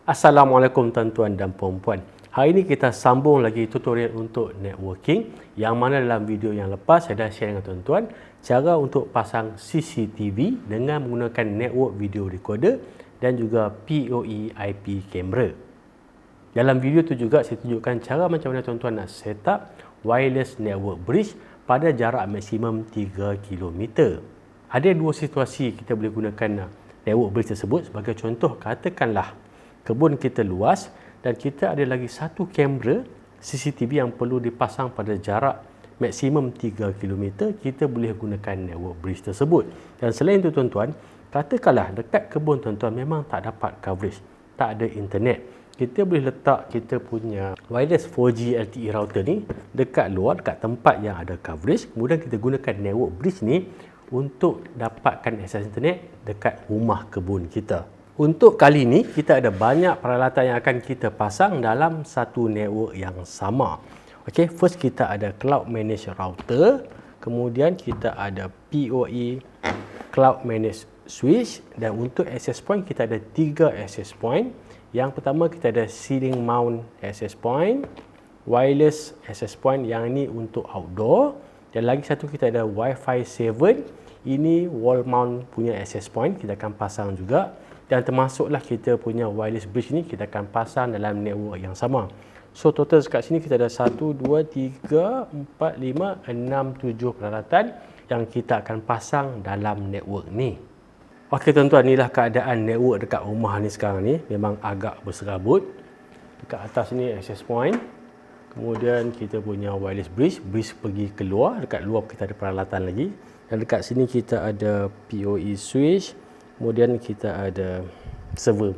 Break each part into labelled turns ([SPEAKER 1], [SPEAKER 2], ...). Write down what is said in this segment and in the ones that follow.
[SPEAKER 1] Assalamualaikum tuan-tuan dan puan-puan. Hari ini kita sambung lagi tutorial untuk networking, yang mana dalam video yang lepas saya dah share dengan tuan-tuan cara untuk pasang CCTV dengan menggunakan network video recorder dan juga PoE IP camera. Dalam video tu juga saya tunjukkan cara macam mana tuan-tuan nak set up wireless network bridge pada jarak maksimum 3 km. Ada dua situasi kita boleh gunakan network bridge tersebut. Sebagai contoh, katakanlah kebun kita luas dan kita ada lagi satu kamera CCTV yang perlu dipasang pada jarak maksimum 3 km, kita boleh gunakan network bridge tersebut. Dan selain itu tuan-tuan, katakanlah dekat kebun tuan-tuan memang tak dapat coverage, tak ada internet, kita boleh letak kita punya wireless 4G LTE router ni dekat luar, dekat tempat yang ada coverage. Kemudian kita gunakan network bridge ni untuk dapatkan akses internet dekat rumah kebun kita. Untuk kali ini, kita ada banyak peralatan yang akan kita pasang dalam satu network yang sama. Okey, first kita ada Cloud Managed Router, kemudian kita ada PoE Cloud Managed Switch, dan untuk access point kita ada 3 access point. Yang pertama kita ada Ceiling Mount Access Point, Wireless Access Point, yang ini untuk outdoor, dan lagi satu kita ada Wi-Fi 7, ini wall mount punya access point, kita akan pasang juga. Dan termasuklah kita punya wireless bridge ni kita akan pasang dalam network yang sama. So total kat sini kita ada 1, 2, 3, 4, 5, 6, 7 peralatan yang kita akan pasang dalam network ni. Okey tuan-tuan, inilah keadaan network dekat rumah ni sekarang ni. Memang agak berserabut. Dekat atas ni access point. Kemudian kita punya wireless bridge. Bridge pergi keluar. Dekat luar kita ada peralatan lagi. Dan dekat sini kita ada PoE switch. Kemudian kita ada server.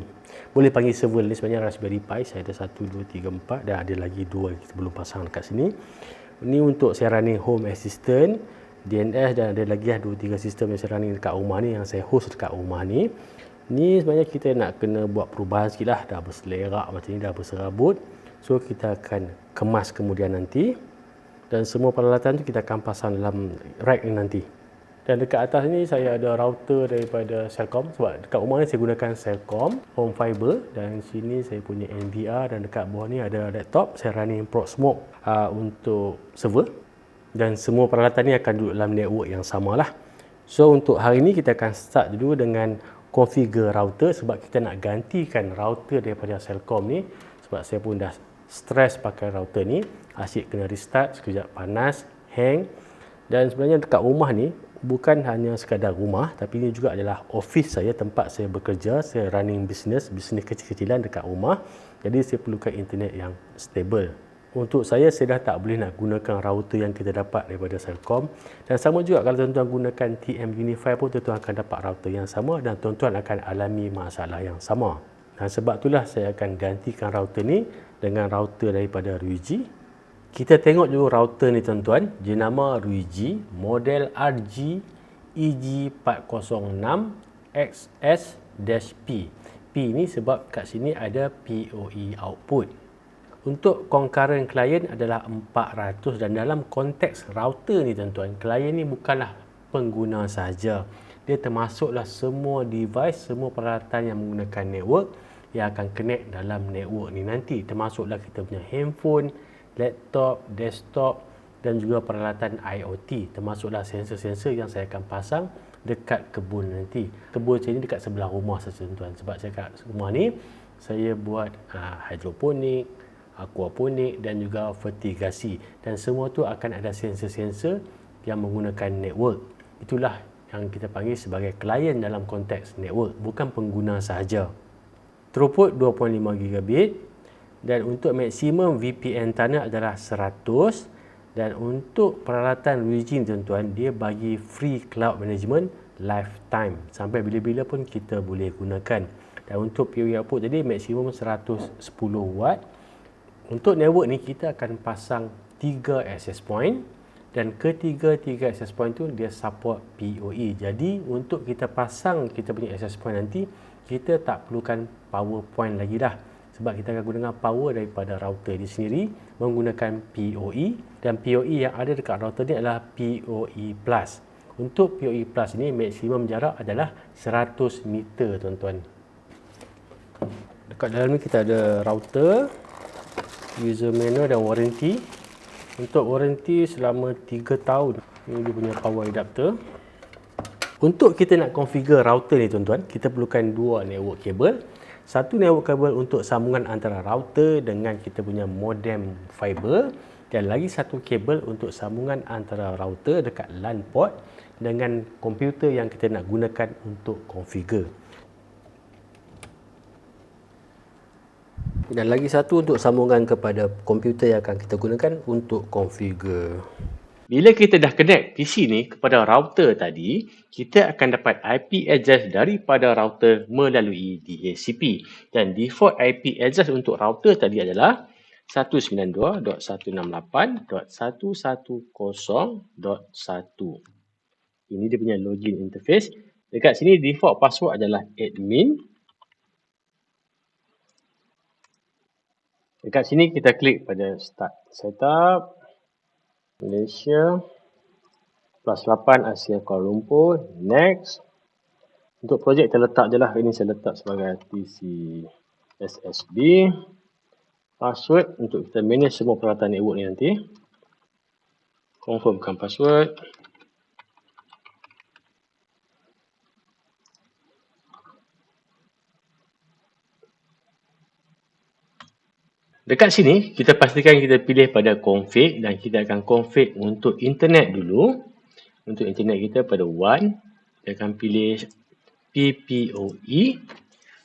[SPEAKER 1] Boleh panggil server ni sebenarnya Raspberry Pi. Saya ada 1, 2, 3, 4 dan ada lagi 2 yang kita belum pasang dekat sini. Ini untuk saya running Home Assistant, DNS, dan ada lagi 2-3 sistem yang saya running dekat rumah ni, yang saya host dekat rumah ni. Ni sebenarnya kita nak kena buat perubahan sikit lah. Dah berselerak macam ni, dah berserabut. So kita akan kemas kemudian nanti. Dan semua peralatan tu kita akan pasang dalam rack ni nanti. Dan dekat atas ni saya ada router daripada Celcom, sebab dekat rumah ni saya gunakan Celcom Home Fiber, dan sini saya punya NVR, dan dekat bawah ni ada laptop saya running Proxmox untuk server. Dan semua peralatan ni akan duduk dalam network yang samalah. So untuk hari ni kita akan start dulu dengan configure router, sebab kita nak gantikan router daripada Celcom ni, sebab saya pun dah stress pakai router ni, asyik kena restart, sekejap panas, hang. Dan sebenarnya dekat rumah ni bukan hanya sekadar rumah, tapi ini juga adalah office saya, tempat saya bekerja. Saya running bisnes kecil-kecilan dekat rumah. Jadi saya perlukan internet yang stable. Untuk saya dah tak boleh nak gunakan router yang kita dapat daripada Celcom. Dan sama juga kalau tuan-tuan gunakan TM Unify pun, tuan-tuan akan dapat router yang sama dan tuan-tuan akan alami masalah yang sama. Dan sebab itulah saya akan gantikan router ni dengan router daripada Ruiji. Kita tengok dulu router ni tuan-tuan, jenama Ruiji, model RG EG406XS-P. P ni sebab kat sini ada PoE output. Untuk concurrent client adalah 400, dan dalam konteks router ni tuan-tuan, client ni bukanlah pengguna sahaja. Dia termasuklah semua device, semua peralatan yang menggunakan network yang akan connect dalam network ni nanti. Termasuklah kita punya handphone, laptop, desktop, dan juga peralatan IoT, termasuklah sensor-sensor yang saya akan pasang dekat kebun nanti. Kebun saya ni dekat sebelah rumah saja tuan-tuan, sebab saya kat rumah ni saya buat hidroponik, aquaponik dan juga fertigasi, dan semua tu akan ada sensor-sensor yang menggunakan network. Itulah yang kita panggil sebagai klien dalam konteks network, bukan pengguna sahaja. Throughput 2.5 gigabit. Dan untuk maksimum VPN tunnel adalah 100. Dan untuk peralatan Ruiji tuan-tuan, dia bagi free cloud management lifetime, sampai bila-bila pun kita boleh gunakan. Dan untuk PoE output tadi maksimum 110 watt. Untuk network ni kita akan pasang 3 access point, dan ketiga-tiga access point tu dia support PoE. Jadi untuk kita pasang kita punya access point nanti, kita tak perlukan power point lagi dah, sebab kita akan gunakan power daripada router ini sendiri menggunakan PoE, dan PoE yang ada dekat router ni adalah PoE Plus. Untuk PoE Plus ini maksimum jarak adalah 100 meter tuan-tuan. Kat dalam ni kita ada router, user manual dan warranty. Untuk warranty selama 3 tahun. Ini dia punya power adapter. Untuk kita nak configure router ni tuan-tuan, kita perlukan 2 network kabel. Satu network kabel untuk sambungan antara router dengan kita punya modem fiber, dan lagi satu kabel untuk sambungan antara router dekat LAN port dengan komputer yang kita nak gunakan untuk configure. Dan lagi satu untuk sambungan kepada komputer yang akan kita gunakan untuk configure. Bila kita dah connect PC ni kepada router tadi, kita akan dapat IP address daripada router melalui DHCP. Dan default IP address untuk router tadi adalah 192.168.110.1. Ini dia punya login interface. Dekat sini default password adalah admin. Dekat sini kita klik pada start setup. Malaysia +8 Asia Kuala Lumpur. Next. Untuk projek kita letak je lah. Ini saya letak sebagai PC SSB. Password untuk kita manage semua peralatan network ni nanti. Confirmkan password. Dekat sini, kita pastikan kita pilih pada config dan kita akan config untuk internet dulu. Untuk internet kita pada 1, kita akan pilih PPOE.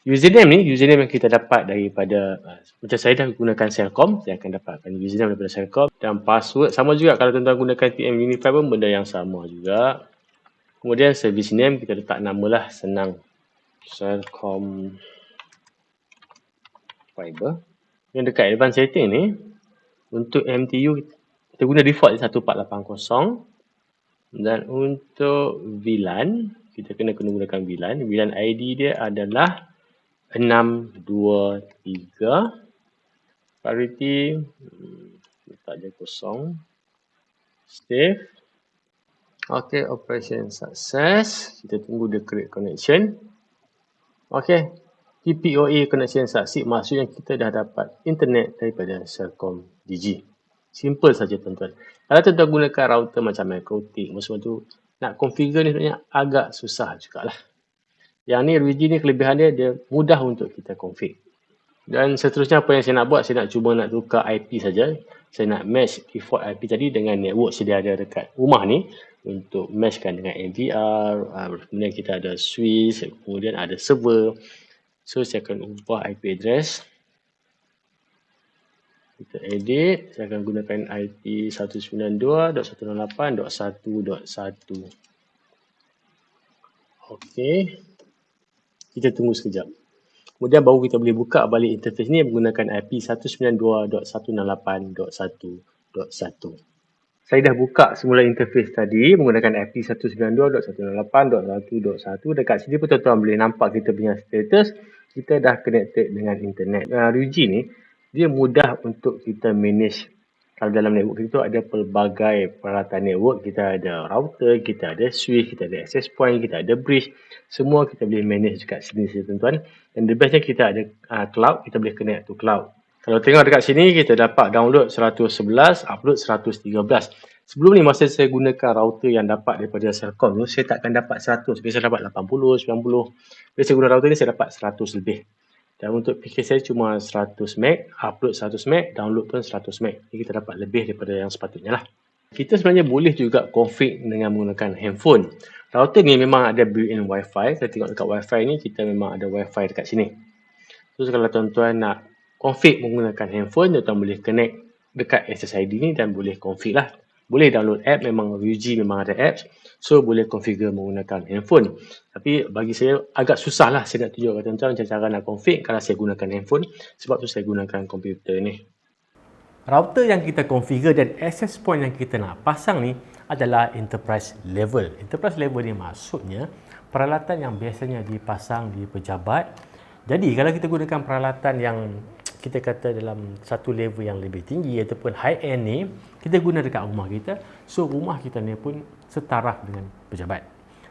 [SPEAKER 1] Username ni, username yang kita dapat daripada, macam saya dah gunakan Celcom, saya akan dapatkan username daripada Celcom. Dan password, sama juga kalau tuan-tuan gunakan TM Unify pun benda yang sama juga. Kemudian service name, kita letak nama lah, senang. Celcom Fiber. Yang dekat advanced setting ni, untuk MTU kita guna default 1480, dan untuk VLAN kita kena gunakan VLAN. VLAN ID dia adalah 623. Priority letak je kosong. Save. Ok, operation success. Kita tunggu dia create connection. Ok, PPOE connection succeed, maksudnya kita dah dapat internet daripada Celcom Digi. Simple saja tuan-tuan. Kalau tuan-tuan gunakan router macam Microtik, semua tu nak configure ni sebenarnya agak susah jugalah. Yang ni RWG ni kelebihan dia mudah untuk kita config. Dan seterusnya apa yang saya nak buat, saya nak cuba nak tukar IP saja. Saya nak match default IP tadi dengan network sedia ada dekat rumah ni untuk matchkan dengan MVR. Kemudian kita ada switch, kemudian ada server. So, saya akan ubah IP address. Kita edit. Saya akan gunakan IP 192.168.1.1. Okey. Kita tunggu sekejap. Kemudian baru kita boleh buka balik interface ni menggunakan IP 192.168.1.1. Saya dah buka semula interface tadi menggunakan IP 192.168.1.1. Dekat sini pun tuan-tuan boleh nampak kita punya status. Kita dah connected dengan internet. RWG ni, dia mudah untuk kita manage. Kalau dalam network kita tu ada pelbagai peralatan network. Kita ada router, kita ada switch, kita ada access point, kita ada bridge. Semua kita boleh manage dekat sini tuan-tuan. Dan the bestnya kita ada cloud, kita boleh connect to cloud. Kalau tengok dekat sini, kita dapat download 111, upload 113. Sebelum ni masa saya gunakan router yang dapat daripada Celcom tu, saya takkan dapat 100. Biasa dapat 80, 90. Bila saya guna router ni, saya dapat 100 lebih. Dan untuk PC saya cuma 100 MB, upload 100 MB, download pun 100 MB. Jadi kita dapat lebih daripada yang sepatutnya lah. Kita sebenarnya boleh juga config dengan menggunakan handphone. Router ni memang ada built-in Wi-Fi. Kita tengok dekat Wi-Fi ni, kita memang ada Wi-Fi dekat sini. So kalau tuan-tuan nak config menggunakan handphone, tuan-tuan boleh connect dekat SSID ni dan boleh config lah. Boleh download app, memang RWG memang ada apps. So boleh configure menggunakan handphone. Tapi bagi saya agak susah lah saya nak tunjuk kepada tuan-tuan macam cara nak config kalau saya gunakan handphone. Sebab tu saya gunakan komputer ni. Router yang kita configure dan access point yang kita nak pasang ni adalah enterprise level. Enterprise level ni maksudnya peralatan yang biasanya dipasang di pejabat. Jadi kalau kita gunakan peralatan yang kita kata dalam satu level yang lebih tinggi ataupun high end ni, kita guna dekat rumah kita. So rumah kita ni pun setara dengan pejabat.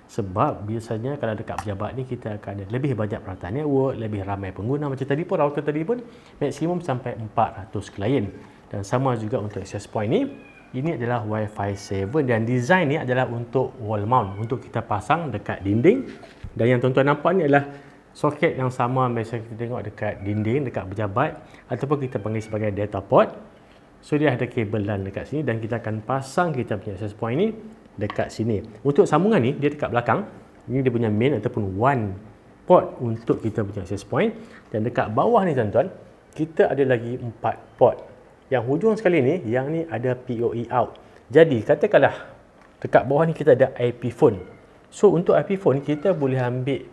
[SPEAKER 1] Sebab biasanya kalau dekat pejabat ni kita akan ada lebih banyak peralatan network, lebih ramai pengguna. Macam tadi pun router tadi pun maksimum sampai 400 klien. Dan sama juga untuk access point ni. Ini adalah Wi-Fi 7 dan design ni adalah untuk wall mount, untuk kita pasang dekat dinding. Dan yang tuan-tuan nampak ni adalah soket yang sama biasa kita tengok dekat dinding, dekat pejabat, ataupun kita panggil sebagai data port. So dia ada kabel LAN dekat sini dan kita akan pasang kita punya access point ni dekat sini. Untuk sambungan ni dia dekat belakang. Ini dia punya main ataupun one port untuk kita punya access point. Dan dekat bawah ni tuan-tuan, kita ada lagi 4 port. Yang hujung sekali ni, yang ni ada PoE out. Jadi katakanlah dekat bawah ni kita ada IP phone. So untuk IP phone kita boleh ambil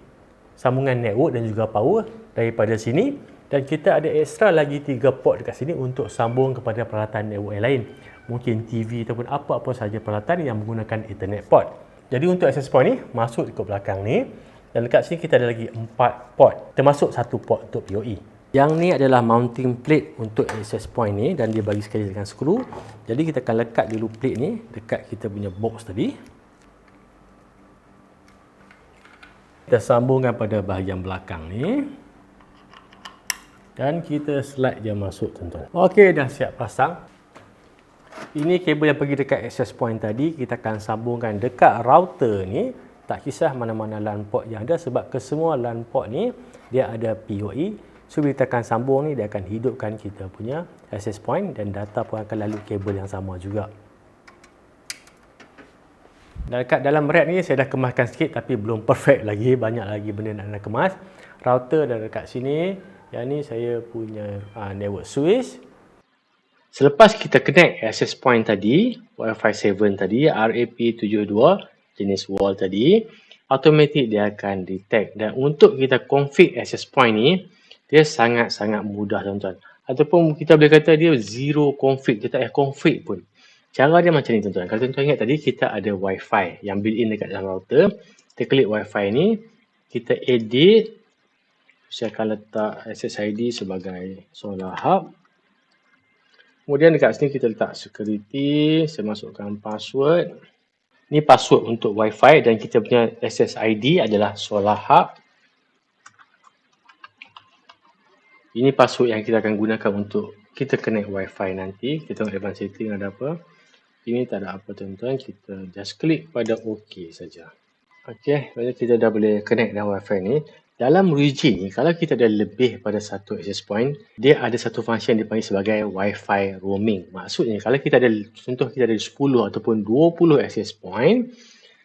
[SPEAKER 1] sambungan network dan juga power daripada sini. Dan kita ada extra lagi 3 port dekat sini untuk sambung kepada peralatan network yang lain. Mungkin TV ataupun apa-apa sahaja peralatan yang menggunakan Ethernet port. Jadi untuk access point ni masuk ke belakang ni. Dan dekat sini kita ada lagi 4 port. Termasuk 1 port untuk PoE. Yang ni adalah mounting plate untuk access point ni. Dan dia bagi sekali dengan skru. Jadi kita akan lekat dulu plate ni dekat kita punya box tadi. Kita sambungkan pada bahagian belakang ni. Dan kita slide dia masuk tuan-tuan. Okey, dah siap pasang. Ini kabel yang pergi dekat access point tadi. Kita akan sambungkan dekat router ni. Tak kisah mana-mana LAN port yang ada. Sebab kesemua LAN port ni dia ada PoE. So bila kita akan sambung ni, dia akan hidupkan kita punya access point. Dan data pun akan lalu kabel yang sama juga. Dan dekat dalam rack ni saya dah kemaskan sikit. Tapi belum perfect lagi. Banyak lagi benda nak kemas. Router dah dekat sini. Yang ni saya punya network switch. Selepas kita connect access point tadi, Wi-Fi 7 tadi, RAP72 jenis wall tadi, automatic dia akan detect. Dan untuk kita config access point ni, dia sangat-sangat mudah tuan-tuan. Ataupun kita boleh kata dia zero config, dia tak payah config pun. Cara dia macam ni tuan-tuan. Kalau tuan-tuan ingat tadi kita ada Wi-Fi yang built-in dekat dalam router. Kita klik Wi-Fi ni, kita edit. Saya akan letak SSID sebagai Solar Hub. Kemudian dekat sini kita letak security. Saya masukkan password. Ini password untuk Wi-Fi dan kita punya SSID adalah Solar Hub. Ini password yang kita akan gunakan untuk kita connect Wi-Fi nanti. Kita tengok advanced setting ada apa. Ini tak ada apa tuan-tuan. Kita just klik pada OK saja. Okey, kita dah boleh connect dengan Wi-Fi ni. Dalam region ni, kalau kita ada lebih pada satu access point, dia ada satu function yang dipanggil sebagai Wi-Fi roaming. Maksudnya, kalau kita ada, contoh kita ada 10 ataupun 20 access point,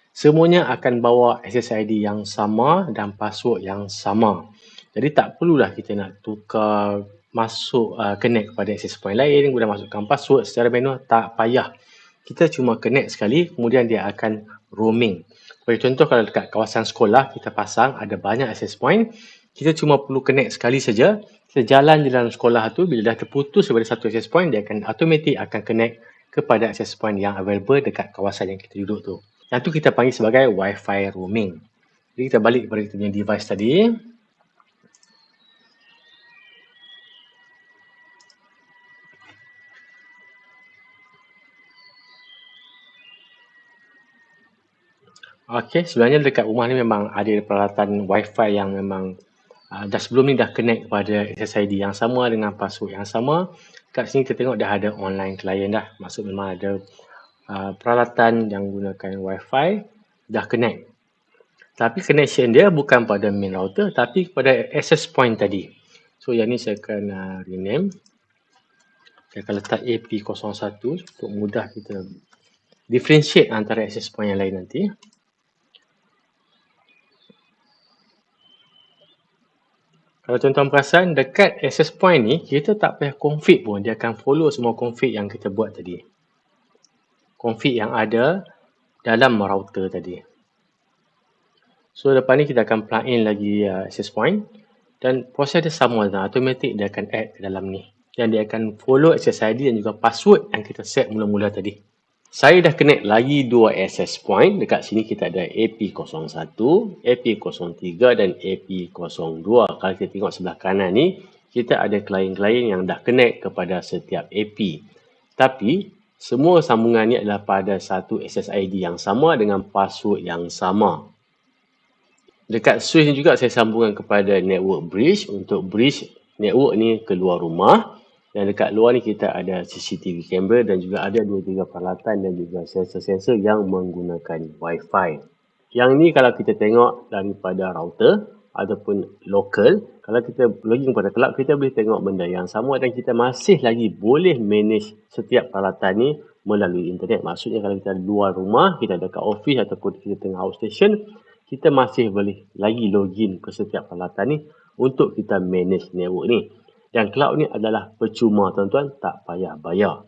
[SPEAKER 1] semuanya akan bawa SSID yang sama dan password yang sama. Jadi tak perlulah kita nak tukar masuk connect kepada access point lain, kemudian masukkan password secara manual, tak payah. Kita cuma connect sekali, kemudian dia akan roaming. Bagi contoh kalau dekat kawasan sekolah kita pasang ada banyak access point, kita cuma perlu connect sekali saja. Kita jalan di dalam sekolah tu, bila dah terputus daripada satu access point, dia akan automatic akan connect kepada access point yang available dekat kawasan yang kita duduk tu. Yang tu kita panggil sebagai Wi-Fi roaming. Jadi kita balik kepada kita punya device tadi. Okey, sebenarnya dekat rumah ni memang ada peralatan Wi-Fi yang memang dah sebelum ni dah connect kepada SSID yang sama dengan password yang sama. Kat sini kita tengok dah ada online client dah. Maksud memang ada peralatan yang gunakan Wi-Fi dah connect. Tapi connection dia bukan pada main router tapi pada access point tadi. So yang ni saya akan rename. Saya akan letak AP01 untuk mudah kita differentiate antara access point yang lain nanti. Kalau tuan-tuan perasan, dekat access point ni, kita tak payah config pun. Dia akan follow semua config yang kita buat tadi. Config yang ada dalam router tadi. So, lepas ni kita akan plug in lagi access point. Dan proses dia sama. Automatic dia akan add ke dalam ni. Dan dia akan follow access ID dan juga password yang kita set mula-mula tadi. Saya dah connect lagi 2 access point. Dekat sini kita ada AP01, AP03 dan AP02. Kalau kita tengok sebelah kanan ni, kita ada klien-klien yang dah connect kepada setiap AP. Tapi, semua sambungan ni adalah pada satu access ID yang sama dengan password yang sama. Dekat switch ni juga saya sambungkan kepada network bridge. Untuk bridge network ni keluar rumah. Dan dekat luar ni kita ada CCTV camera dan juga ada 2-3 peralatan dan juga sensor-sensor yang menggunakan Wi-Fi. Yang ni kalau kita tengok daripada router ataupun local, kalau kita login pada cloud, kita boleh tengok benda yang sama dan kita masih lagi boleh manage setiap peralatan ni melalui internet. Maksudnya kalau kita luar rumah, kita dekat office ataupun kita tengah outstation, kita masih boleh lagi login ke setiap peralatan ni untuk kita manage network ni. Dan cloud ni adalah percuma tuan-tuan, tak payah bayar.